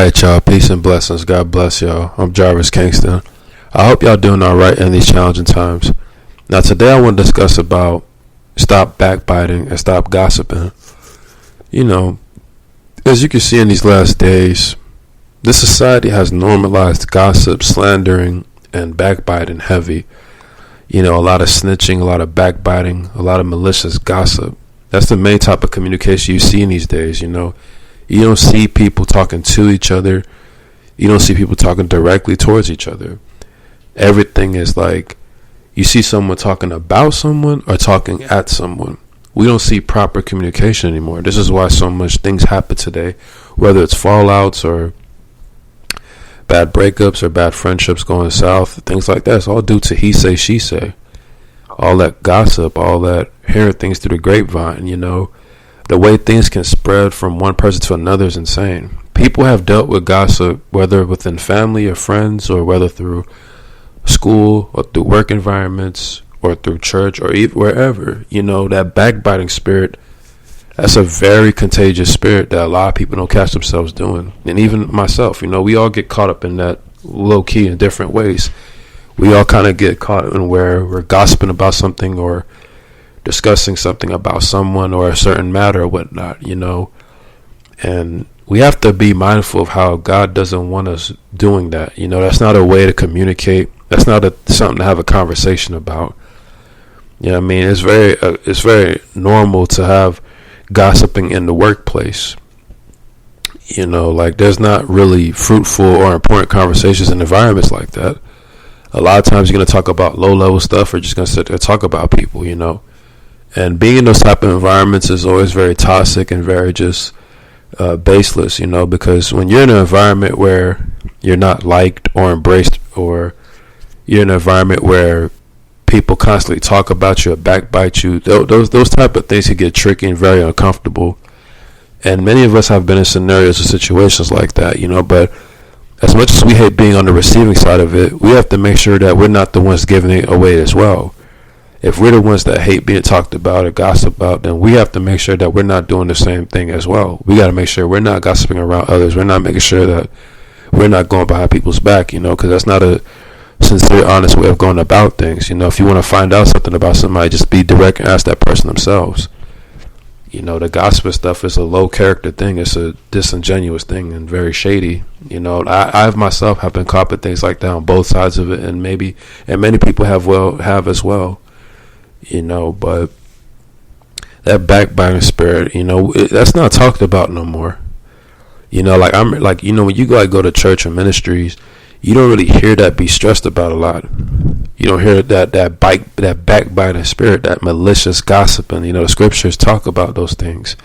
Alright, y'all. Peace and blessings. God bless y'all. I'm Jarvis Kingston. I hope y'all doing alright in these challenging times. Now, today I want to discuss about stop backbiting and stop gossiping. You know, as you can see in these last days, this society has normalized gossip, slandering, and backbiting heavy. You know, a lot of snitching, a lot of backbiting, a lot of malicious gossip. That's the main type of communication you see in these days, you know. You don't see people talking to each other. You don't see people talking directly towards each other. Everything is like you see someone talking about someone or talking at someone. We don't see proper communication anymore. This is why so much things happen today, whether it's fallouts or bad breakups or bad friendships going south, things like that. It's all due to he say, she say. All that gossip, all that hearing things through the grapevine, you know. The way things can spread from one person to another is insane. People have dealt with gossip, whether within family or friends, or whether through school or through work environments or through church or even wherever. You know, that backbiting spirit, that's a very contagious spirit that a lot of people don't catch themselves doing. And even myself, you know, we all get caught up in that low key in different ways. We all kind of get caught in where we're gossiping about something or discussing something about someone or a certain matter or whatnot, you know. And we have to be mindful of how God doesn't want us doing that. You know, that's not a way to communicate. That's not something to have a conversation about. You know what I mean? It's very normal to have gossiping in the workplace. You know, like there's not really fruitful or important conversations in environments like that. A lot of times you're going to talk about low-level stuff or just going to sit there and talk about people, you know. And being in those type of environments is always very toxic and very just baseless, you know, because when you're in an environment where you're not liked or embraced, or you're in an environment where people constantly talk about you or backbite you, those type of things can get tricky and very uncomfortable. And many of us have been in scenarios or situations like that, you know, but as much as we hate being on the receiving side of it, we have to make sure that we're not the ones giving it away as well. If we're the ones that hate being talked about or gossip about, then we have to make sure that we're not doing the same thing as well. We got to make sure we're not gossiping around others. We're not making sure that we're not going behind people's back, you know, because that's not a sincere, honest way of going about things. You know, if you want to find out something about somebody, just be direct and ask that person themselves. You know, the gossip stuff is a low character thing. It's a disingenuous thing and very shady. You know, I myself have been caught with things like that on both sides of it, and many people have as well. You know, but that backbiting spirit, you know, that's not talked about no more. You know, you know, when you go to church or ministries, you don't really hear that be stressed about a lot. You don't hear that backbiting spirit, that malicious gossiping. You know, the scriptures talk about those things.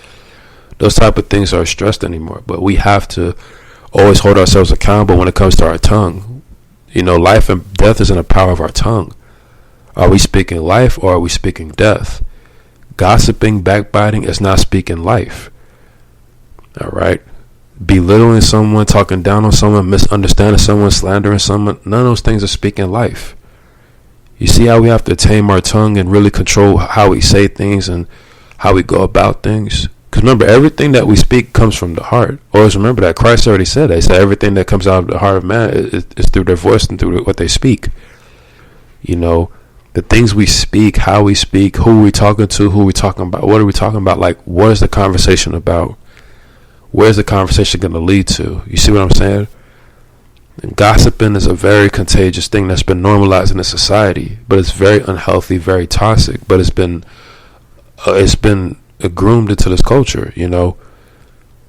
Those type of things aren't stressed anymore. But we have to always hold ourselves accountable when it comes to our tongue. You know, life and death is in the power of our tongue. Are we speaking life or are we speaking death? Gossiping, backbiting is not speaking life. All right? Belittling someone, talking down on someone, misunderstanding someone, slandering someone, none of those things are speaking life. You see how we have to tame our tongue and really control how we say things and how we go about things? Because remember, everything that we speak comes from the heart. Always remember that. Christ already said that. He said everything that comes out of the heart of man is through their voice and through what they speak. You know, the things we speak, how we speak, who we talking to, who we talking about, what are we talking about? Like, what is the conversation about? Where's the conversation going to lead to? You see what I'm saying? And gossiping is a very contagious thing that's been normalized in the society, but it's very unhealthy, very toxic. But it's been groomed into this culture, you know.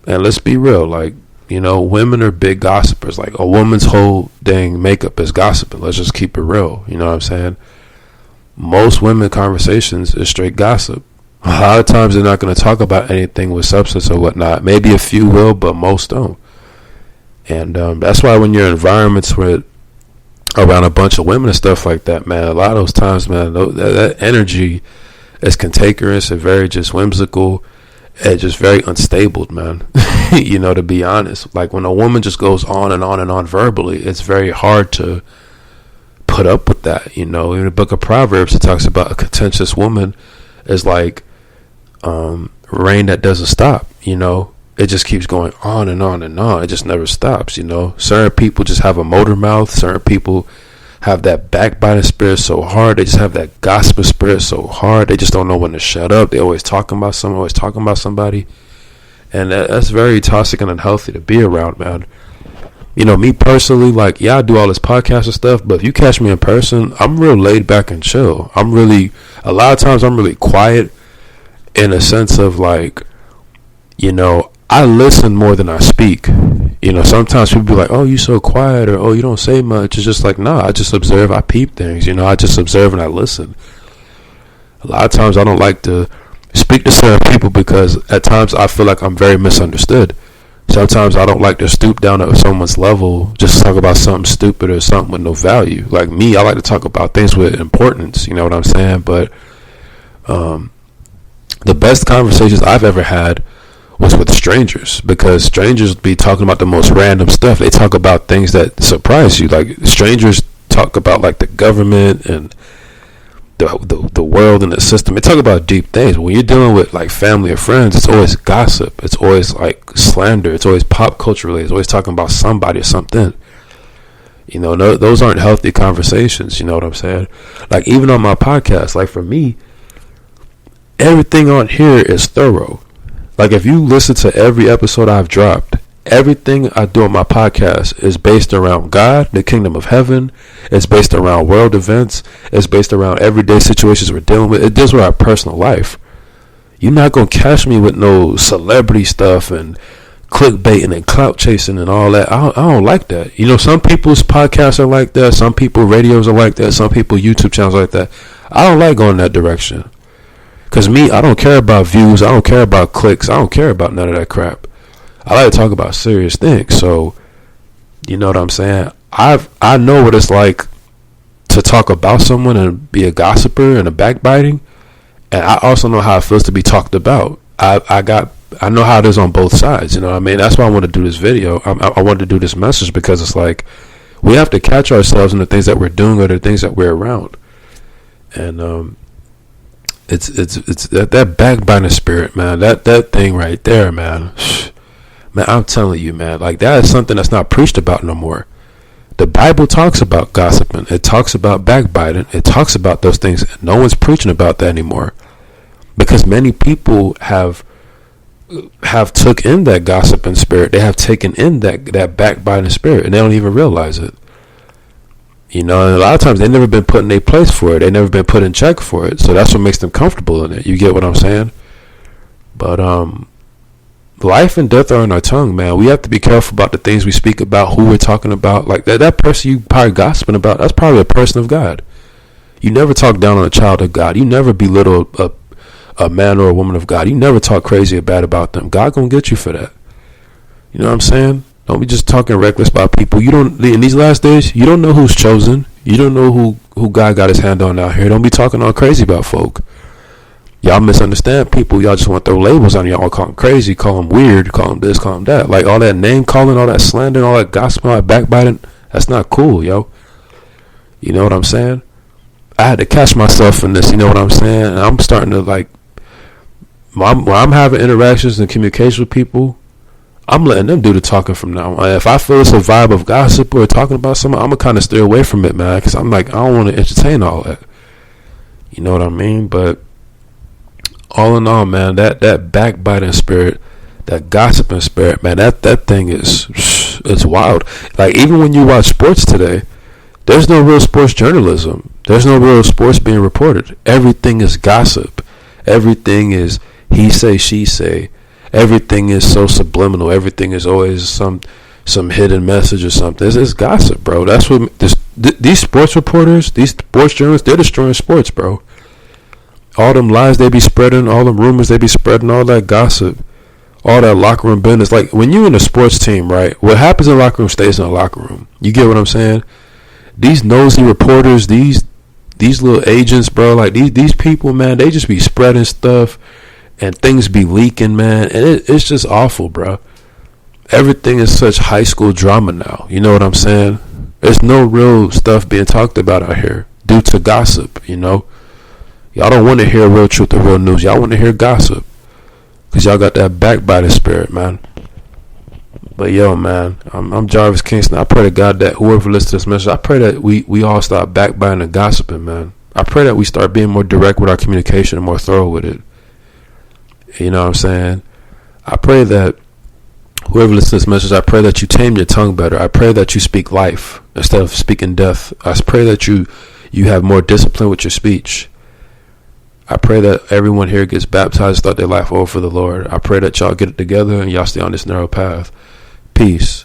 And let's be real, like, you know, women are big gossipers. Like, a woman's whole dang makeup is gossiping. Let's just keep it real. You know what I'm saying? Most women conversations is straight gossip. A lot of times they're not going to talk about anything with substance or whatnot. Maybe a few will, but most don't. And that's why when you're in environments where around a bunch of women and stuff like that, man, a lot of those times, man, that energy is cantankerous and very just whimsical and just very unstable, man. You know, to be honest, like when a woman just goes on and on and on verbally, it's very hard to put up with that. You know, in the book of Proverbs, it talks about a contentious woman is like rain that doesn't stop, you know. it just keeps going on and on and on. It just never stops, you know. Certain people just have a motor mouth. Certain people have that backbiting spirit so hard. They just have that gossip spirit so hard. They just don't know when to shut up. They always talking about someone, always talking about somebody. And that's very toxic and unhealthy to be around, man. You know, me personally, like, yeah, I do all this podcast and stuff, but if you catch me in person, I'm real laid back and chill. A lot of times I'm really quiet in a sense of, like, you know, I listen more than I speak. You know, sometimes people be like, oh, you so quiet, or, oh, you don't say much. It's just like, nah, I just observe, I peep things, you know, I just observe and I listen. A lot of times I don't like to speak to certain people because at times I feel like I'm very misunderstood. Sometimes I don't like to stoop down to someone's level just to talk about something stupid or something with no value. Like me, I like to talk about things with importance, you know what I'm saying? But the best conversations I've ever had was with strangers, because strangers be talking about the most random stuff. They talk about things that surprise you. Like strangers talk about like the government and the world and the system. They talk about deep things. When you're dealing with like family or friends, it's always gossip. It's always like slander. It's always pop culture related. It's always talking about somebody or something. You know, no, those aren't healthy conversations. You know what I'm saying? Like even on my podcast, like for me, everything on here is thorough. Like if you listen to every episode I've dropped, everything I do on my podcast is based around God, the kingdom of heaven. It's based around world events. It's based around everyday situations we're dealing with. It deals with our personal life. You're not going to catch me with no celebrity stuff and clickbaiting and clout chasing and all that. I don't like that. You know, some people's podcasts are like that. Some people radios are like that. Some people YouTube channels are like that. I don't like going that direction. Because me, I don't care about views. I don't care about clicks. I don't care about none of that crap. I like to talk about serious things. So, you know what I'm saying? I know what it's like to talk about someone and be a gossiper and a backbiting. And I also know how it feels to be talked about. I know how it is on both sides. You know what I mean? That's why I want to do this video. I wanted to do this message because it's like we have to catch ourselves in the things that we're doing or the things that we're around. And it's that backbiting spirit, man. That thing right there, man. Man, I'm telling you, man. Like that is something that's not preached about no more. The Bible talks about gossiping. It talks about backbiting. It talks about those things. No one's preaching about that anymore, because many people have took in that gossiping spirit. They have taken in that backbiting spirit, and they don't even realize it. You know, and a lot of times they've never been put in a place for it. They've never been put in check for it. So that's what makes them comfortable in it. You get what I'm saying? But life and death are in our tongue, man. We have to be careful about the things we speak about, who we're talking about. Like that person you probably gossiping about, that's probably a person of God. You never talk down on a child of God. You never belittle a man or a woman of God. You never talk crazy or bad about them. God gonna get you for that. You know what I'm saying? Don't be just talking reckless about people. You don't, in these last days, you don't know who's chosen. You don't know who God got his hand on out here. Don't be talking all crazy about folk. Y'all misunderstand people. Y'all just want to throw labels on y'all. Call them crazy, call them weird, call them this, call them that. Like all that name calling, all that slandering, all that gossip, all that backbiting. That's not cool, yo. You know what I'm saying? I had to catch myself in this. You know what I'm saying? And I'm starting to like, when I'm having interactions and communication with people, I'm letting them do the talking from now on. If I feel it's a vibe of gossip or talking about someone, I'm going to kind of stay away from it, man. Because I'm like, I don't want to entertain all that. You know what I mean? But all in all, man, that backbiting spirit, that gossiping spirit, man, that thing is, it's wild. Like, even when you watch sports today, there's no real sports journalism. There's no real sports being reported. Everything is gossip. Everything is he say, she say. Everything is so subliminal. Everything is always some hidden message or something. It's gossip, bro. That's what these sports reporters, these sports journalists, they're destroying sports, bro. All them lies they be spreading, all them rumors they be spreading, all that gossip, all that locker room business. Like when you in a sports team, right? What happens in the locker room stays in the locker room. You get what I'm saying? These nosy reporters, these little agents, bro. Like these people, man, they just be spreading stuff. And things be leaking, man. And it's just awful, bro. Everything is such high school drama now. You know what I'm saying? There's no real stuff being talked about out here due to gossip, you know? Y'all don't want to hear real truth or real news. Y'all want to hear gossip. Because y'all got that backbiting spirit, man. But yo, man, I'm Jarvis Kingston. I pray to God that whoever listens to this message, I pray that we all stop backbiting and gossiping, man. I pray that we start being more direct with our communication and more thorough with it. You know what I'm saying? I pray that whoever listens to this message, I pray that you tame your tongue better. I pray that you speak life instead of speaking death. I pray that you have more discipline with your speech. I pray that everyone here gets baptized, start their life over for the Lord. I pray that y'all get it together and y'all stay on this narrow path. Peace.